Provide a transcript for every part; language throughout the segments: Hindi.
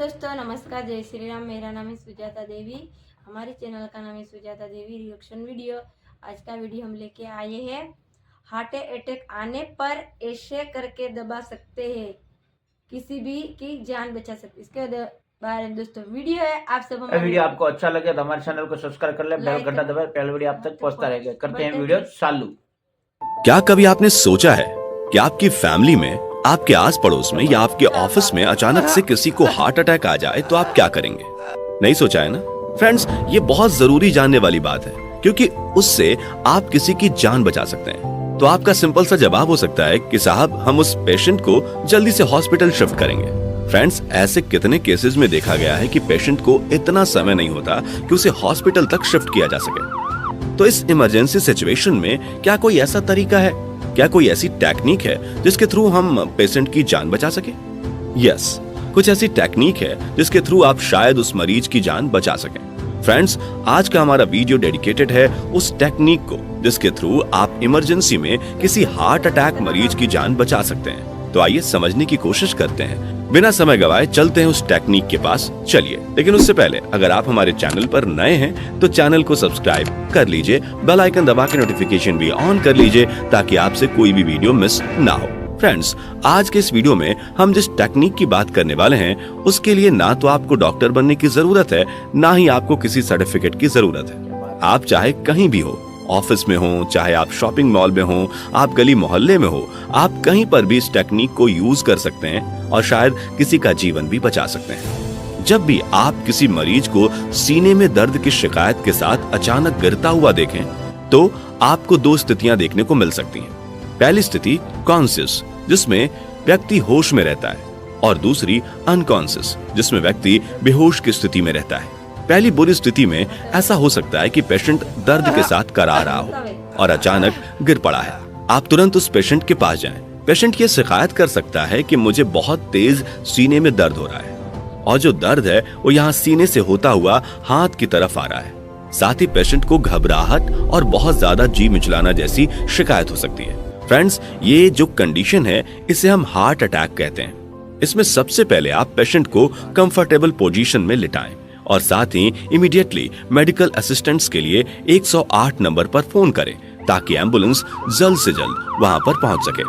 दोस्तों, नमस्कार, जय श्री राम। मेरा नाम है सुजाता देवी। हमारे चैनल का नाम है सुजाता देवी रिएक्शन वीडियो। आज का वीडियो हम लेके आए हैं, हार्ट अटैक आने पर ऐसे करके दबा सकते हैं, किसी भी की जान बचा सकते। इसके बारे में दोस्तों वीडियो है। आप सब वीडियो आपको अच्छा लगे तो हमारे चैनल को सब्सक्राइब कर ले, बेल घंटा दबाए, पहले वीडियो आप तक पहुंचता रहेगा। करते हैं वीडियो चालू। क्या कभी आपने सोचा है कि आपकी फैमिली में, आपके आस पड़ोस में या आपके ऑफिस में अचानक से किसी को हार्ट अटैक आ जाए तो आप क्या करेंगे? नहीं सोचा है ना फ्रेंड्स? ये बहुत जरूरी जानने वाली बात है, क्योंकि उससे आप किसी की जान बचा सकते हैं। तो आपका सिंपल सा जवाब हो सकता है कि साहब, हम उस पेशेंट को जल्दी से हॉस्पिटल शिफ्ट करेंगे। फ्रेंड्स, ऐसे कितने केसेस में देखा गया है कि पेशेंट को इतना समय नहीं होता कि उसे हॉस्पिटल तक शिफ्ट किया जा सके। तो इस इमरजेंसी सिचुएशन में क्या कोई ऐसा तरीका है, क्या कोई ऐसी टेक्निक है जिसके थ्रू हम पेशेंट की जान बचा सके? यस, कुछ ऐसी टेक्निक है जिसके थ्रू आप शायद उस मरीज की जान बचा सकें। फ्रेंड्स, आज का हमारा वीडियो डेडिकेटेड है उस टेक्निक को जिसके थ्रू आप इमरजेंसी में किसी हार्ट अटैक मरीज की जान बचा सकते हैं। तो आइए समझने की कोशिश करते हैं। बिना समय गवाए चलते हैं उस टेक्निक के पास। चलिए, लेकिन उससे पहले अगर आप हमारे चैनल पर नए हैं तो चैनल को सब्सक्राइब कर लीजिए, बेल आइकन दबा के नोटिफिकेशन भी ऑन कर लीजिए ताकि आपसे कोई भी वीडियो मिस ना हो। फ्रेंड्स, आज के इस वीडियो में हम जिस टेक्निक की बात करने वाले हैं उसके लिए ना तो आपको डॉक्टर बनने की जरूरत है, ना ही आपको किसी सर्टिफिकेट की जरूरत है। आप चाहे कहीं भी हो, ऑफिस में हो, चाहे आप शॉपिंग मॉल में हो, आप गली मोहल्ले में हो, आप कहीं पर भी इस टेक्निक को यूज कर सकते हैं और शायद किसी का जीवन भी बचा सकते हैं। जब भी आप किसी मरीज को सीने में दर्द की शिकायत के साथ अचानक गिरता हुआ देखें तो आपको दो स्थितियां देखने को मिल सकती हैं। पहली स्थिति कॉन्शियस, जिसमें व्यक्ति होश में रहता है, और दूसरी अनकॉन्शियस, जिसमें व्यक्ति बेहोश की स्थिति में रहता है। पहली बुरी स्थिति में ऐसा हो सकता है कि पेशेंट दर्द के साथ करा रहा हो और अचानक गिर पड़ा है। आप तुरंत उस पेशेंट के पास जाएं। पेशेंट ये शिकायत कर सकता है कि मुझे बहुत तेज सीने में दर्द हो रहा है, और जो दर्द है वो यहाँ सीने से होता हुआ हाथ की तरफ आ रहा है। साथ ही पेशेंट को घबराहट और बहुत ज्यादा जी मिचलाना जैसी शिकायत हो सकती है। फ्रेंड्स, ये जो कंडीशन है इसे हम हार्ट अटैक कहते हैं। इसमें सबसे पहले आप पेशेंट को कंफर्टेबल पोजीशन में लिटाएं और साथ ही इमीडिएटली मेडिकल असिस्टेंट्स के लिए 108 नंबर पर फोन करें ताकि एम्बुलेंस जल्द से जल्द वहां पर पहुंच सके।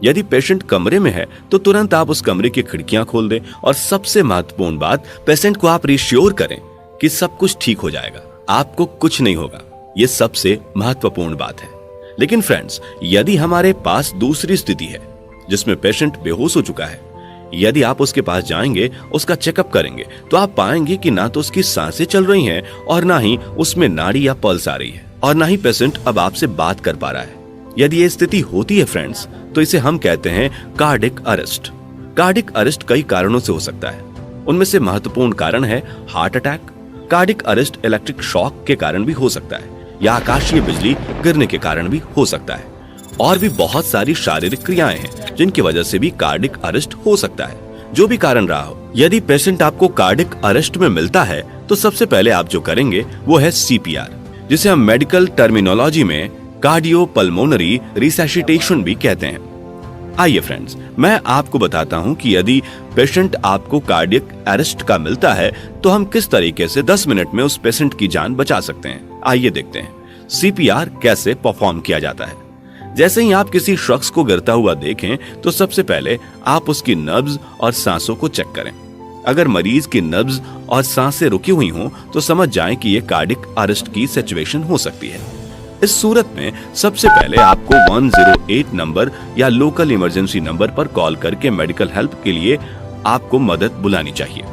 यदि पेशेंट कमरे में है तो तुरंत आप उस कमरे की खिड़कियां खोल दें, और सबसे महत्वपूर्ण बात, पेशेंट को आप रिश्योर करें कि सब कुछ ठीक हो जाएगा, आपको कुछ नहीं होगा। ये सबसे महत्वपूर्ण बात है। लेकिन फ्रेंड्स, यदि हमारे पास दूसरी स्थिति है जिसमें पेशेंट बेहोश हो चुका है, यदि आप उसके पास जाएंगे, उसका चेकअप करेंगे, तो आप पाएंगे कि ना तो उसकी सांसें चल रही हैं और ना ही उसमें नाड़ी या पल्स आ रही है, और ना ही पेशेंट अब आपसे बात कर पा रहा है। यदि ये स्थिति होती है फ्रेंड्स, तो इसे हम कहते हैं कार्डिक अरेस्ट। कार्डिक अरेस्ट कई कारणों से हो सकता है। उनमें से महत्वपूर्ण कारण है heart attack. Cardiac arrest electric shock के कारण भी हो सकता है, या आकाशीय बिजली गिरने के कारण भी हो सकता है। और भी बहुत सारी शारीरिक क्रियाएं हैं जिनकी वजह से भी कार्डिक अरेस्ट हो सकता है। जो भी कारण रहा हो, यदि पेशेंट आपको कार्डिक अरेस्ट में मिलता है तो सबसे पहले आप जो करेंगे वो है CPR, जिसे हम मेडिकल टर्मिनोलॉजी में कार्डियो पल्मोनरी रिसैसिटेशन भी कहते हैं। आइए फ्रेंड्स, मैं आपको बताता हूं कि यदि पेशेंट आपको कार्डियक अरेस्ट का मिलता है तो हम किस तरीके से 10 मिनट में उस पेशेंट की जान बचा सकते हैं। आइए देखते हैं CPR कैसे परफॉर्म किया जाता है। जैसे ही आप किसी शख्स को गिरता हुआ देखें तो सबसे पहले आप उसकी नब्ज और सांसों को चेक करें। अगर मरीज की नब्ज और सांसें रुकी हुई हों तो समझ जाएं कि यह कार्डिक अरेस्ट की सिचुएशन हो सकती है। इस सूरत में सबसे पहले आपको 108 नंबर या लोकल इमरजेंसी नंबर पर कॉल करके मेडिकल हेल्प के लिए आपको मदद बुलानी चाहिए।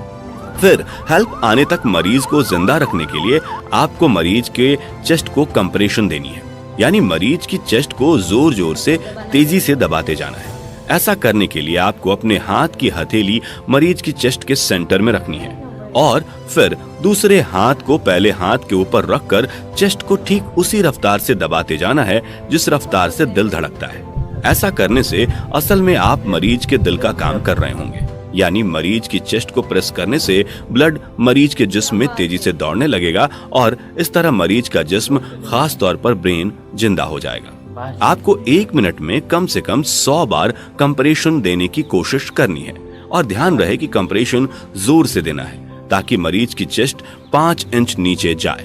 फिर हेल्प आने तक मरीज को जिंदा रखने के लिए आपको मरीज के चेस्ट को कंप्रेशन देनी है, यानी मरीज की चेस्ट को जोर जोर से तेजी से दबाते जाना है। ऐसा करने के लिए आपको अपने हाथ की हथेली मरीज की चेस्ट के सेंटर में रखनी है, और फिर दूसरे हाथ को पहले हाथ के ऊपर रखकर चेस्ट को ठीक उसी रफ्तार से दबाते जाना है जिस रफ्तार से दिल धड़कता है। ऐसा करने से असल में आप मरीज के दिल का काम कर रहे होंगे, यानी मरीज की चेस्ट को प्रेस करने से ब्लड मरीज के जिस्म में तेजी से दौड़ने लगेगा, और इस तरह मरीज का जिस्म, खास तौर पर ब्रेन, जिंदा हो जाएगा। आपको 1 मिनट में कम से कम 100 बार कंप्रेशन देने की कोशिश करनी है, और ध्यान रहे कि कंप्रेशन जोर से देना है ताकि मरीज की चेस्ट 5 इंच नीचे जाए,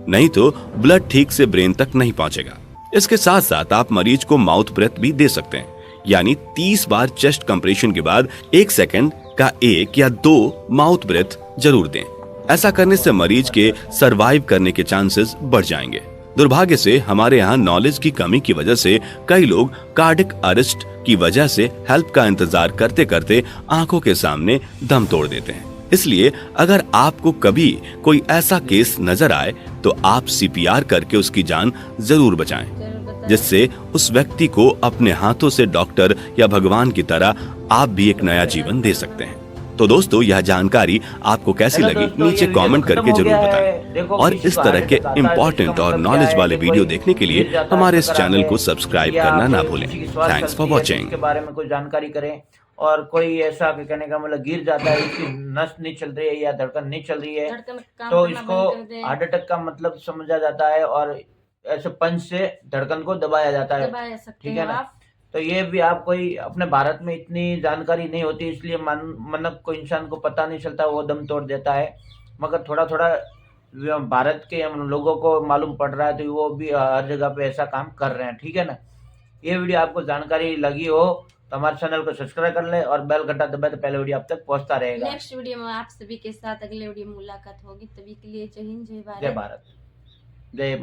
नहीं तो ब्लड ठीक से ब्रेन तक नहीं पहुंचेगा। इसके साथ साथ आप मरीज को माउथ ब्रेथ भी दे सकते हैं, यानी 30 बार चेस्ट कंप्रेशन के बाद 1 सेकंड का 1 या 2 माउथ ब्रेथ जरूर दें। ऐसा करने से मरीज के सरवाइव करने के चांसेस बढ़ जाएंगे। दुर्भाग्य से हमारे यहाँ नॉलेज की कमी की वजह से कई लोग कार्डिक अरेस्ट की वजह से हेल्प का इंतजार करते करते आंखों के सामने दम तोड़ देते हैं। इसलिए अगर आपको कभी कोई ऐसा केस नजर आए तो आप सीपीआर करके उसकी जान जरूर बचाएं, जिससे उस व्यक्ति को अपने हाथों से डॉक्टर या भगवान की तरह आप भी एक नया जीवन दे सकते हैं। तो दोस्तों, यह जानकारी आपको कैसी लगी नीचे कमेंट करके जरूर बताएं। और इस तरह के इम्पोर्टेंट और नॉलेज वाले वीडियो देखने के लिए हमारे इस चैनल को सब्सक्राइब करना ना भूलें। Thanks for watching. के बारे में कुछ जानकारी करें, और कोई ऐसा कहने का मतलब गिर जाता है, इसकी नस नहीं चल रही है या धड़कन नहीं चल रही है, तो इसको हार्ट अटैक का मतलब समझा जाता है, और ऐसे पंच से धड़कन को दबाया जाता है, ठीक है ना। तो ये भी आप कोई अपने भारत में इतनी जानकारी नहीं होती, इसलिए मतलब कोई इंसान को पता नहीं चलता, वो दम तोड़ देता है। मगर थोड़ा थोड़ा भारत के हम लोगों को मालूम पड़ रहा है, तो वो भी हर जगह पे ऐसा काम कर रहे हैं, ठीक है ना। ये वीडियो आपको जानकारी लगी हो तो हमारे चैनल को सब्सक्राइब कर ले और बेल घंटा दबाए तो पहले वीडियो आप तक पहुंचता रहेगा। नेक्स्ट वीडियो में आप सभी के साथ अगले वीडियो में मुलाकात होगी। तभी के लिए जय हिंद, जय भारत। जय भारत, जय